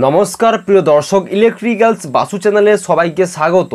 नमस्कार प्रिय दर्शक इलेक्ट्रिकल्स बासु चैनले सबाइके स्वागत।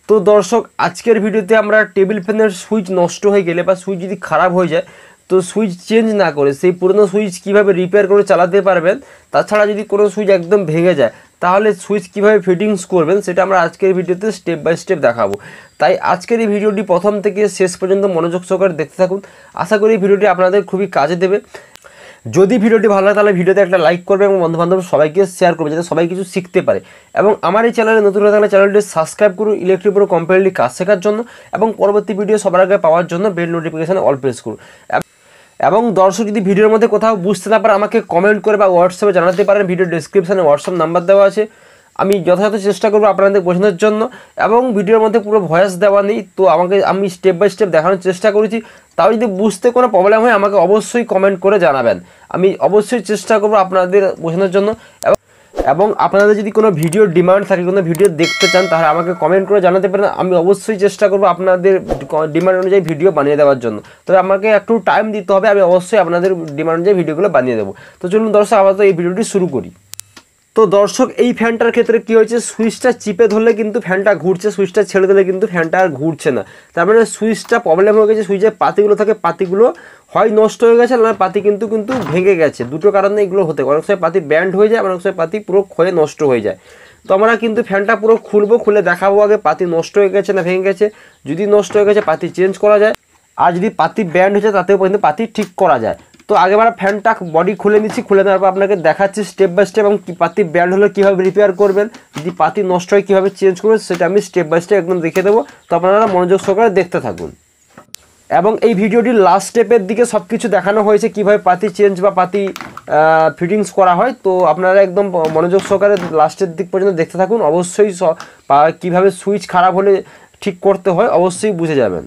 तो दर्शक आजकेर भिडियोते आमरा टेबिल फैनेर सुइच नष्ट हो गेले बा सुइच यदि खराब हो जाए तो सुइच चेंज ना करे सेई पुरानो सुइच किभाबे रिपेयर करे चालाते पारबेन, ताछाड़ा यदि कोनो सुइच एकदम भेंगे जाए ताहले सुइच किभाबे फिटिंग्स करबेन सेटा आमरा आजकेर भिडियोते स्टेप बाई स्टेप देखाबो। ताई आजकेर এই ভিডিওটি प्रथम থেকে शेष पर्यन्त मनोयोग सहकारे देखते थाकुन। आशा करी ভিডিওটি আপনাদের খুবই কাজে দেবে। যদি ভিডিওটি ভালো লাগে তাহলে ভিডিওতে একটা লাইক করবে এবং বন্ধুবান্ধব সবাইকে শেয়ার করবে যাতে সবাই কিছু শিখতে পারে। এবং আমার এই চ্যানেলে নতুন হয়ে থাকলে চ্যানেলটি সাবস্ক্রাইব করুন ইলেকট্রিক উপর কমপ্লিটলি কাজ শেখার জন্য এবং পরবর্তী ভিডিও সবার আগে পাওয়ার জন্য বেল নোটিফিকেশন অল প্রেস করুন। এবং দর্শক যদি ভিডিওর মধ্যে কোথাও বুঝতে না পারে আমাকে কমেন্ট করে বা হোয়াটসঅ্যাপে জানাতে পারেন। ভিডিও ডেসক্রিপশনে হোয়াটসঅ্যাপ নাম্বার দেওয়া আছে, আমি যথাযথ চেষ্টা করব আপনাদের বোঝানোর জন্য। এবং ভিডিওর মধ্যে পুরো ভয়েস দেওয়া নেই, তো আমি স্টেপ বাই স্টেপ দেখানোর চেষ্টা করেছি। তাও যদি বুঝতে কোনো প্রবলেম হয় আমাকে অবশ্যই কমেন্ট করে জানাবেন, আমি অবশ্যই চেষ্টা করব আপনাদের বোঝানোর জন্য। এবং আপনাদের যদি কোনো ভিডিওর ডিমান্ড থাকে, কোনো ভিডিও দেখতে চান তাহলে আমাকে কমেন্ট করে জানাতে পারেন, আমি অবশ্যই চেষ্টা করব আপনাদের ডিমান্ড অনুযায়ী ভিডিও বানিয়ে দেওয়ার জন্য। তবে আমাকে একটু টাইম দিতে হবে, আমি অবশ্যই আপনাদের ডিমান্ড অনুযায়ী ভিডিওগুলো বানিয়ে দেবো। তো চলুন দর্শক আপাতত এই ভিডিওটি শুরু করি। তো দর্শক এই ফ্যানটার ক্ষেত্রে কী হয়েছে, সুইচটা চিপে ধরলে কিন্তু ফ্যানটা ঘুরছে, সুইচটা ছেড়ে দিলে কিন্তু ফ্যানটা আর ঘুরছে না। তার মানে সুইচটা প্রবলেম হয়ে গেছে, সুইচের পাতিগুলো থাকে পাতিগুলো হয় নষ্ট হয়ে গেছে না পাতি কিন্তু ভেঙে গেছে। দুটো কারণে এগুলো হতে পারে, অনেক সময় পাতি ব্যান্ড হয়ে যায়, অনেক সময় পাতি পুরো ক্ষয়ে নষ্ট হয়ে যায়। তো আমরা কিন্তু ফ্যানটা পুরো খুলবো, খুলে দেখাবো আগে পাতি নষ্ট হয়ে গেছে না ভেঙে গেছে। যদি নষ্ট হয়ে গেছে পাতি চেঞ্জ করা যায়, আর যদি পাতি ব্যান্ড হয়েছে তাতেও পর্যন্ত পাতি ঠিক করা যায়। তো আগেবার ফ্যানটা বডি খুলে নিচ্ছি, খুলে নেওয়ার পর আপনাকে দেখাচ্ছি স্টেপ বাই স্টেপ এবং পাতি ব্যান্ড হলে কীভাবে রিপেয়ার করবেন, যদি পাতি নষ্ট হয় কীভাবে চেঞ্জ করবেন সেটা আমি স্টেপ বাই স্টেপ একদম দেখে দেবো। তো আপনারা মনোযোগ সহকারে দেখতে থাকুন। এবং এই ভিডিওটির লাস্ট স্টেপের দিকে সব কিছু দেখানো হয়েছে কীভাবে পাতি চেঞ্জ বা পাতি ফিটিংস করা হয়। তো আপনারা একদম মনোযোগ সহকারে লাস্টের দিক পর্যন্ত দেখতে থাকুন, অবশ্যই কীভাবে সুইচ খারাপ হলে ঠিক করতে হয় অবশ্যই বুঝে যাবেন।